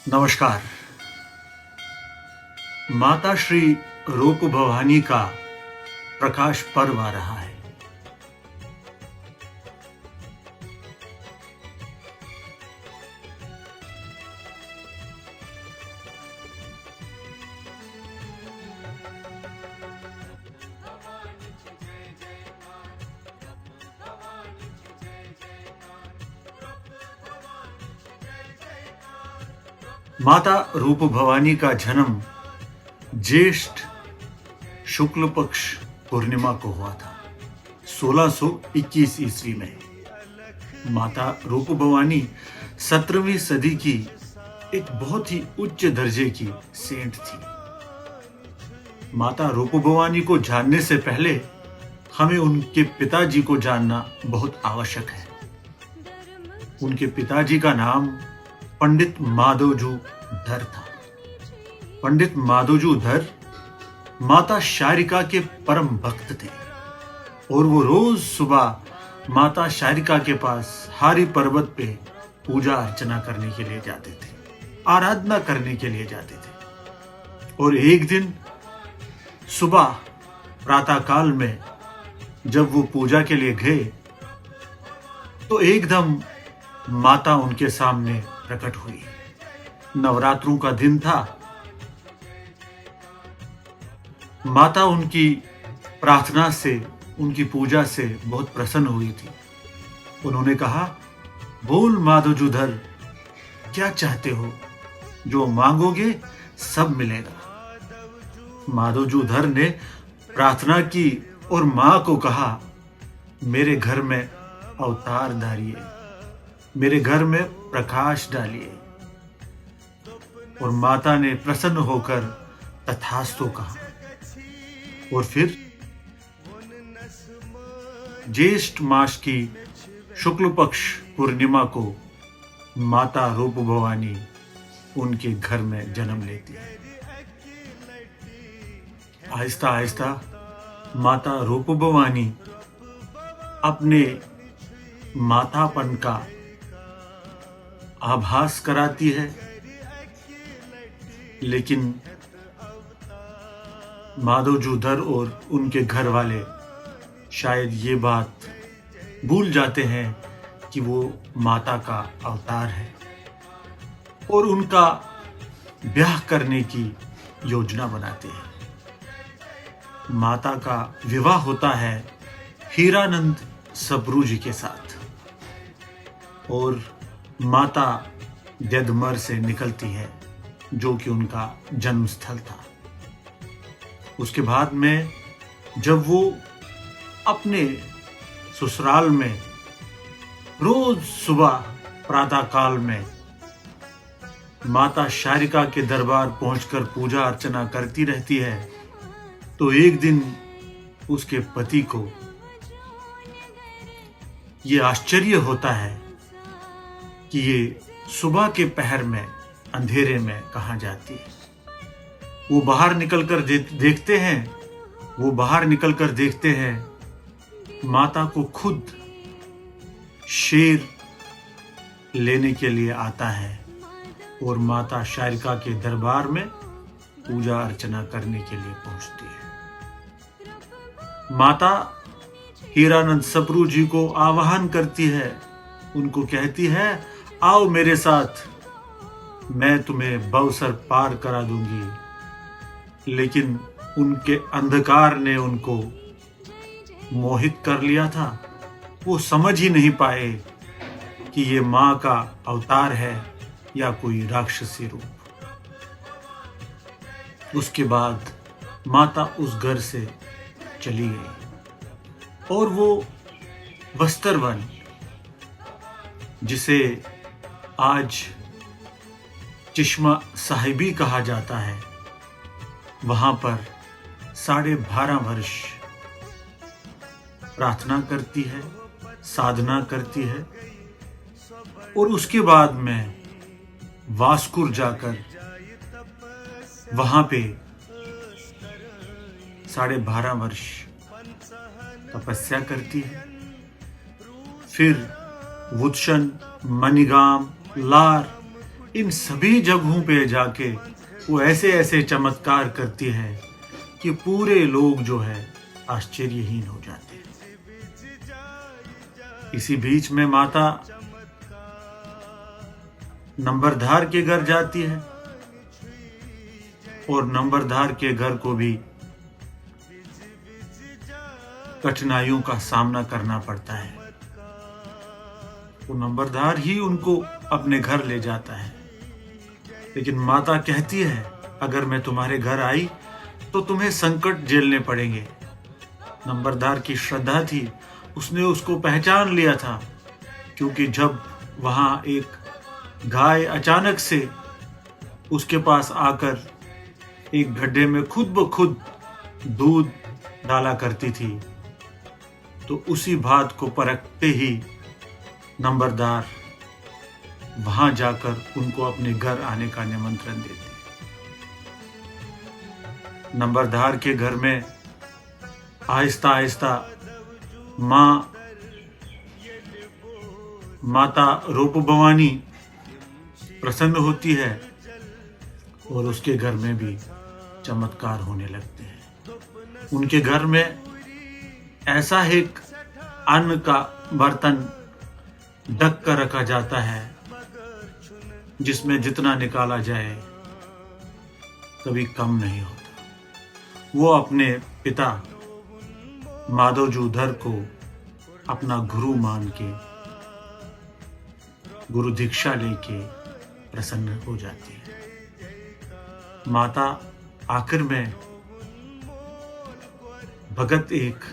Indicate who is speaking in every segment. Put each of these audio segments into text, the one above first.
Speaker 1: नमस्कार। माता श्री रूप भवानी का प्रकाश पर्व आ रहा है। माता रूप भवानी का जन्म ज्येष्ठ शुक्ल पक्ष पूर्णिमा को हुआ था 1621 ईस्वी में। माता रूप भवानी 17वीं सदी की एक बहुत ही उच्च दर्जे की सेंट थी। माता रूप भवानी को जानने से पहले हमें उनके पिताजी को जानना बहुत आवश्यक है। उनके पिताजी का नाम पंडित माधवजू धर था। पंडित माधवजू धर माता शारिका के परम भक्त थे और वो रोज सुबह माता शारिका के पास हारी पर्वत पे पूजा अर्चना करने के लिए जाते थे, आराधना करने के लिए जाते थे। और एक दिन सुबह प्रातःकाल में जब वो पूजा के लिए गए तो एकदम माता उनके सामने प्रकट हुई। नवरात्रों का दिन था। माता उनकी प्रार्थना से, उनकी पूजा से बहुत प्रसन्न हुई थी। उन्होंने कहा, बोल माधवजूधर, क्या चाहते हो? जो मांगोगे सब मिलेगा। माधवजूधर ने प्रार्थना की और मां को कहा, मेरे घर में अवतार धारिए, मेरे घर में प्रकाश डालिए। और माता ने प्रसन्न होकर तथास्तु कहा। और फिर ज्येष्ठ मास की शुक्ल पक्ष पूर्णिमा को माता रूप भवानी उनके घर में जन्म लेती है। आहिस्ता आहिस्ता माता रूप भवानी अपने मातापन का आभास कराती है, लेकिन माधवजूधर और उनके घर वाले शायद ये बात भूल जाते हैं कि वो माता का अवतार है और उनका ब्याह करने की योजना बनाते हैं। माता का विवाह होता है हीरानंद सप्रू जी के साथ और माता देदमर से निकलती है, जो कि उनका जन्म स्थल था। उसके बाद में जब वो अपने ससुराल में रोज सुबह प्रातःकाल में माता शारिका के दरबार पहुंचकर पूजा अर्चना करती रहती है, तो एक दिन उसके पति को ये आश्चर्य होता है कि ये सुबह के पहर में अंधेरे में कहां जाती है। वो बाहर निकलकर देखते हैं माता को खुद शेर लेने के लिए आता है और माता शारिका के दरबार में पूजा अर्चना करने के लिए पहुंचती है। माता हीरानंद सप्रू जी को आवाहन करती है, उनको कहती है, आओ मेरे साथ, मैं तुम्हें भवसर पार करा दूंगी। लेकिन उनके अंधकार ने उनको मोहित कर लिया था। वो समझ ही नहीं पाए कि ये मां का अवतार है या कोई राक्षसी रूप। उसके बाद माता उस घर से चली गई और वो वस्त्रवन, जिसे आज चश्मा साहिबी कहा जाता है, वहां पर 12.5 वर्ष प्रार्थना करती है, साधना करती है और उसके बाद में वास्कुर जाकर वहां पे 12.5 वर्ष तपस्या करती है। फिर वुत्शन, मणिगाम, लार इन सभी जगहों पे जाके वो ऐसे ऐसे चमत्कार करती है कि पूरे लोग जो है आश्चर्यहीन हो जाते हैं। इसी बीच में माता नंबरदार के घर जाती है और नंबरदार के घर को भी कठिनाइयों का सामना करना पड़ता है। वो नंबरदार ही उनको अपने घर ले जाता है, लेकिन माता कहती है अगर मैं तुम्हारे घर आई तो तुम्हें संकट झेलने पड़ेंगे। नंबरदार की श्रद्धा थी, उसने उसको पहचान लिया था, क्योंकि जब वहां एक गाय अचानक से उसके पास आकर एक गड्ढे में खुद ब खुद दूध डाला करती थी, तो उसी बात को परखते ही नंबरदार वहां जाकर उनको अपने घर आने का निमंत्रण देते। नंबरदार के घर में आहिस्ता आहिस्ता माता रूप भवानी प्रसन्न होती है और उसके घर में भी चमत्कार होने लगते हैं। उनके घर में ऐसा एक अन्न का बर्तन ढक कर रखा जाता है जिसमें जितना निकाला जाए कभी कम नहीं होता। वो अपने पिता माधवजूधर को अपना गुरु मान के गुरु दीक्षा लेके प्रसन्न हो जाती है। माता आखिर में भगत एक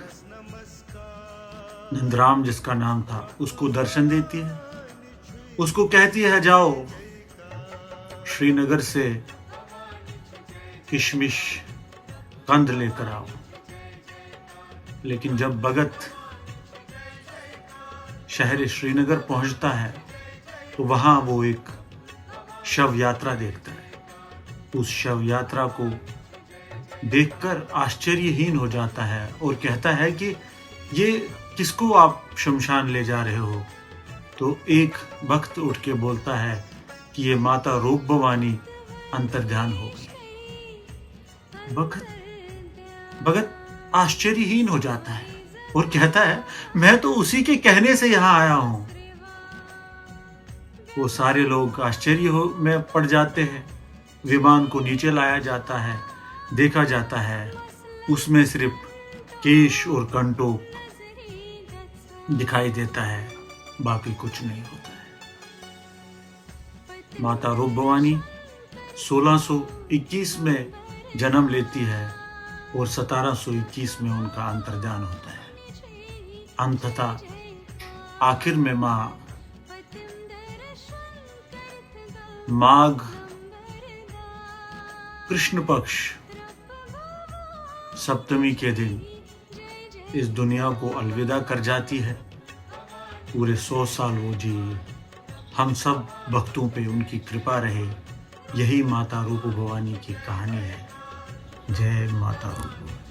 Speaker 1: नंदराम जिसका नाम था उसको दर्शन देती है। उसको कहती है जाओ श्रीनगर से किशमिश कंद लेकर आओ। लेकिन जब भगत शहर श्रीनगर पहुंचता है तो वहां वो एक शव यात्रा देखता है। उस शव यात्रा को देखकर आश्चर्यहीन हो जाता है और कहता है कि ये किसको आप शमशान ले जा रहे हो। तो एक भक्त उठ के बोलता है कि ये माता रूप भवानी अंतर्ध्यान हो गई। भगत आश्चर्यहीन हो जाता है और कहता है मैं तो उसी के कहने से यहां आया हूं। वो सारे लोग आश्चर्य में पड़ जाते हैं। विमान को नीचे लाया जाता है, देखा जाता है, उसमें सिर्फ केश और कंटो दिखाई देता है, बाकी कुछ नहीं होता है। माता रूप भवानी 1621 में जन्म लेती है और 1721 में उनका अंतर्ध्यान होता है। अंततः आखिर में माघ कृष्ण पक्ष सप्तमी के दिन इस दुनिया को अलविदा कर जाती है। पूरे 100 साल वो जी। हम सब भक्तों पे उनकी कृपा रहे। यही माता रूप भवानी की कहानी है। जय माता रूप भवानी।